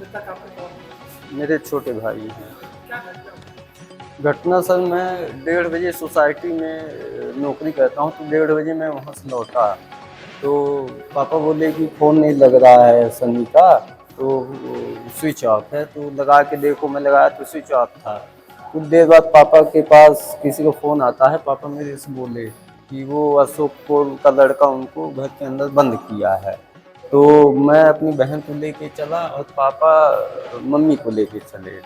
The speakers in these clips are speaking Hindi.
मृतक आपके कौन है? मेरे छोटे भाई हैं। क्या घटना हुई? घटना सर, मैं 1:30 बजे सोसाइटी में नौकरी करता हूँ, तो 1:30 बजे मैं वहाँ से लौटा, तो पापा बोले कि फ़ोन नहीं लग रहा है सन्नी का, तो स्विच ऑफ है, तो लगा के देखो, मैं लगाया तो स्विच ऑफ था। कुछ देर बाद पापा के पास किसी का फ़ोन आता है, पापा मेरे से बोले कि वो अशोक कोल का लड़का उनको घर के अंदर बंद किया है। तो मैं अपनी बहन को लेके चला और पापा मम्मी को लेके चले।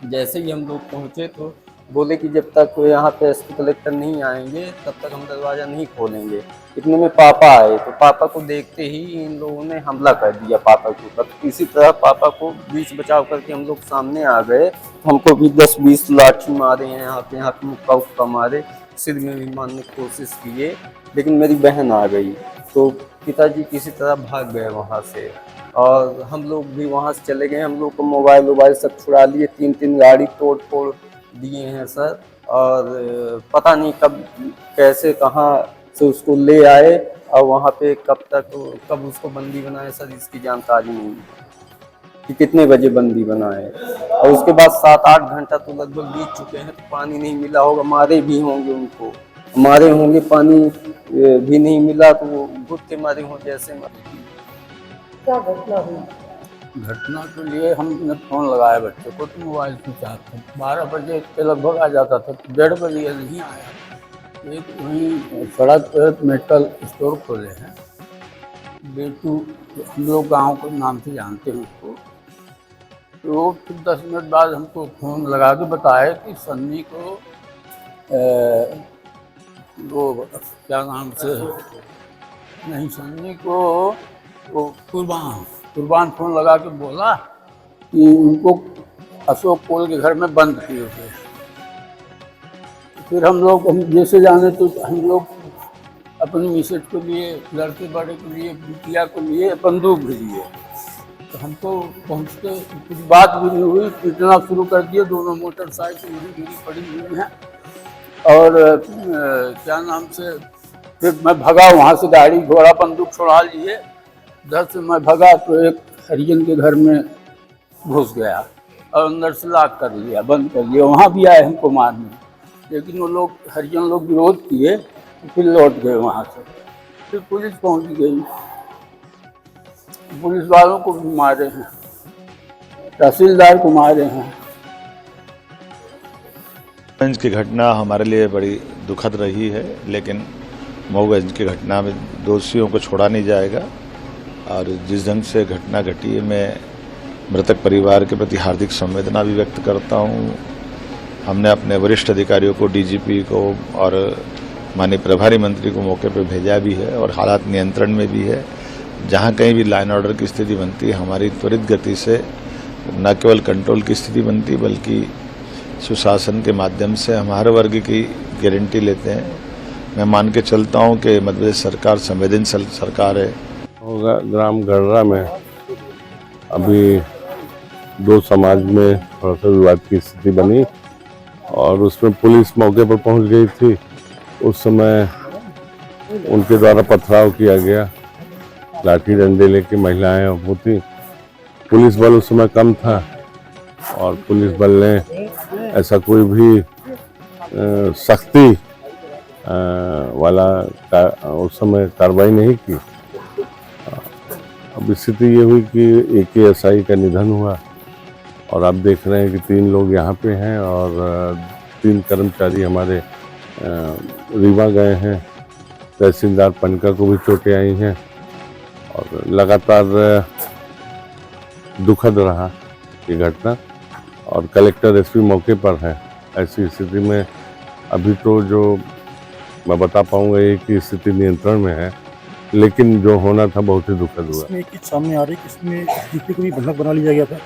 जैसे ही हम लोग पहुँचे तो बोले कि जब तक यहाँ पे एसपी कलेक्टर नहीं आएंगे तब तक हम दरवाज़ा नहीं खोलेंगे। इतने में पापा आए, तो पापा को देखते ही इन लोगों ने हमला कर दिया पापा के ऊपर। किसी तरह पापा को बीच बचाव करके हम लोग सामने आ गए। हमको भी 10-20 लाठी मारे हैं, यहाँ पे मुक्का उक्का मारे, सिर में भी मारने की कोशिश किए, लेकिन मेरी बहन आ गई। तो पिताजी किसी तरह भाग गए वहाँ से, और हम लोग भी वहाँ से चले गए। हम लोग को मोबाइल वोबाइल सब छुड़ा लिए, 3-3 गाड़ी तोड़ फोड़ दिए हैं सर। और पता नहीं कब कैसे कहाँ से उसको ले आए और वहाँ पे कब उसको बंदी बनाए सर, इसकी जानकारी नहीं कि कितने बजे बंदी बनाए। और उसके बाद 7-8 घंटा तो लगभग बीत चुके हैं, तो पानी नहीं मिला होगा, मारे भी होंगे उनको, मारे होंगे, पानी भी नहीं मिला तो वो घुट के मारे हों जैसे मारे। क्या घटना हुई? घटना के लिए हमने फ़ोन लगाया बच्चे को, तो मोबाइल स्विच ऑफ था। 12 बजे के लगभग आ जाता था, तो 1:30 बजे नहीं आया। एक वहीं सड़क पर मेटल स्टोर खोले हैं, बेटू, हम लोग गाँव के नाम से जानते हैं उसको। तो फिर 10 मिनट बाद हमको फ़ोन लगा के बताया कि सन्नी को वो क्या नाम से, नहीं, सन्नी को वो कुर्बान फ़ोन लगा के बोला कि उनको अशोक कोल के घर में बंद किए थे। फिर हम जैसे जाने तो हम लोग अपनी मिसेज को लिए, लड़के बड़े को लिए, बिटिया को लिए, बंदूक भी लिए। तो हमको पहुँचते कुछ बात भी नहीं हुई, पीटना शुरू कर दिए। दोनों मोटरसाइकिल गिरी पड़ी हुई हैं, और क्या नाम से, फिर मैं भगा वहाँ से, गाड़ी घोड़ा बंदूक छुड़ा लिए। इधर से मैं भगा तो एक हरिजन के घर में घुस गया और अंदर से लॉक कर लिया, बंद कर लिया। वहाँ भी आए हमको मारने, लेकिन वो लोग हरिजन लोग विरोध किए, तो फिर लौट गए वहाँ से। फिर पुलिस पहुँच गई, पुलिस वालों को भी मारे हैं, तहसीलदार को मारे हैं। मऊगंज की घटना हमारे लिए बड़ी दुखद रही है, लेकिन मऊगंज की घटना में दोषियों को छोड़ा नहीं जाएगा। और जिस ढंग से घटना घटी है, मैं मृतक परिवार के प्रति हार्दिक संवेदना भी व्यक्त करता हूँ। हमने अपने वरिष्ठ अधिकारियों को, डीजीपी को और माननीय प्रभारी मंत्री को मौके पर भेजा भी है, और हालात नियंत्रण में भी है। जहाँ कहीं भी लाइन ऑर्डर की स्थिति बनती है, हमारी त्वरित गति से न केवल कंट्रोल की स्थिति बनती, बल्कि सुशासन के माध्यम से हम हर वर्ग की गारंटी लेते हैं। मैं मान के चलता हूँ कि मध्य प्रदेश सरकार संवेदनशील सरकार है। ग्राम गढ़रा में अभी दो समाज में थोड़ा सा विवाद की स्थिति बनी, और उसमें पुलिस मौके पर पहुंच गई थी। उस समय उनके द्वारा पथराव किया गया, लाठी डंडे लेके महिलाएं होती। पुलिस बल उस समय कम था, और पुलिस बल ने ऐसा कोई भी सख्ती वाला उस समय कार्रवाई नहीं की। अब स्थिति ये हुई कि एक एएसआई का निधन हुआ, और आप देख रहे हैं कि 3 लोग यहाँ पे हैं, और 3 कर्मचारी हमारे रीवा गए हैं। तहसीलदार पनका को भी चोटें आई हैं, और लगातार दुखद रहा ये घटना। और कलेक्टर एसपी मौके पर है। ऐसी स्थिति में अभी तो जो मैं बता पाऊंगा ये कि स्थिति नियंत्रण में है, लेकिन जो होना था बहुत ही दुखद हुआ। इसमें एक चीज सामने आ रही है कि इसमें डीपी को भी बंधक बना लिया गया था,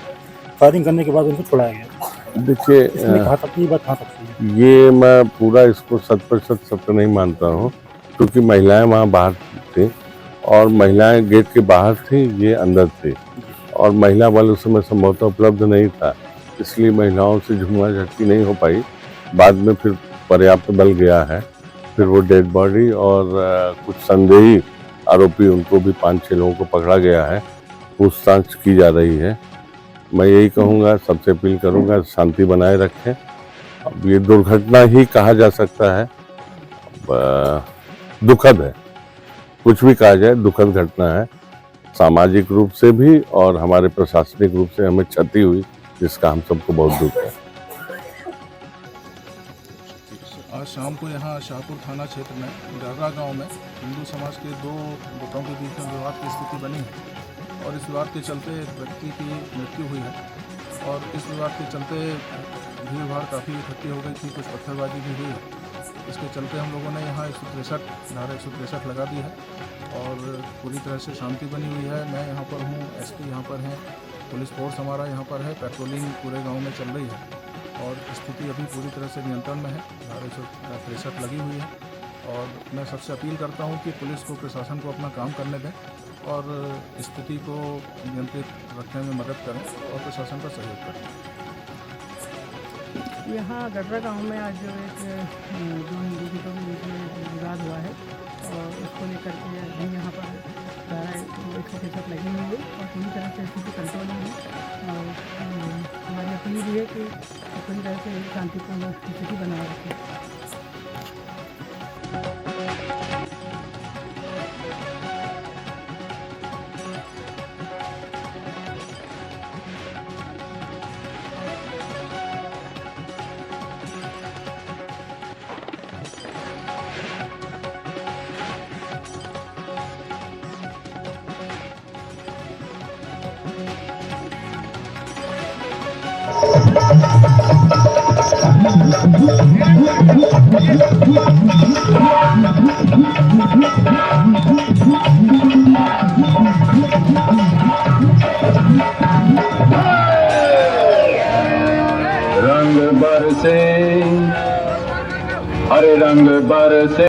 फायरिंग करने के बाद उनको छोड़ाया गया। देखिए, कहाँ तक ये बात कहाँ तक है? ये मैं पूरा इसको 100% सत्य नहीं मानता हूँ, क्योंकि महिलाएं वहाँ बाहर थी, और महिलाएं गेट के बाहर थी, ये अंदर थी, और महिला बल उस समय संभवतः उपलब्ध नहीं था, इसलिए महिलाओं से झूमा झटकी नहीं हो पाई। बाद में फिर पर्याप्त बल गया है, फिर वो डेड बॉडी और कुछ संदेही आरोपी, उनको भी 5-6 लोगों को पकड़ा गया है, पूछताछ की जा रही है। मैं यही कहूँगा, सबसे अपील करूँगा शांति बनाए रखें। अब ये दुर्घटना ही कहा जा सकता है, दुखद है, कुछ भी कहा जाए दुखद घटना है। सामाजिक रूप से भी और हमारे प्रशासनिक रूप से हमें क्षति हुई, जिसका हम सबको बहुत दुख है। आज शाम को यहाँ शाहपुर थाना क्षेत्र में गर्रा गांव में हिंदू समाज के दो गुटों के बीच में विवाद की स्थिति बनी है और इस विवाद के चलते एक व्यक्ति की मृत्यु हुई है और इस विवाद के चलते भीड़ भाड़ काफ़ी इकट्ठी हो गई थी, कुछ पत्थरबाजी भी हुई है। इसके चलते हम लोगों ने यहाँ 163 धारा 163 लगा दी है और पूरी तरह से शांति बनी हुई है। मैं यहाँ पर हूँ, एसपी यहाँ पर हैं, पुलिस फोर्स हमारा यहाँ पर है, पेट्रोलिंग पूरे गांव में चल रही है और स्थिति अभी पूरी तरह से नियंत्रण में है। धारा 163 लगी हुई है और मैं सबसे अपील करता हूँ कि पुलिस को, प्रशासन को अपना काम करने दें और स्थिति को नियंत्रित रखने में मदद करें और प्रशासन का सहयोग करें। यहाँ गर्रा गांव में आज जो एक दो हिंदू गुटों के बीच में विवाद हुआ है और उसको लेकर के अभी यहाँ पर धारा 163 लगी हुई है और पूरी तरह से स्थिति कंट्रोल में है और हमारी अपील भी है कि पूरी तरह से शांतिपूर्ण स्थिति बनाए रखें। रंग बरसे, हरे रंग बरसे।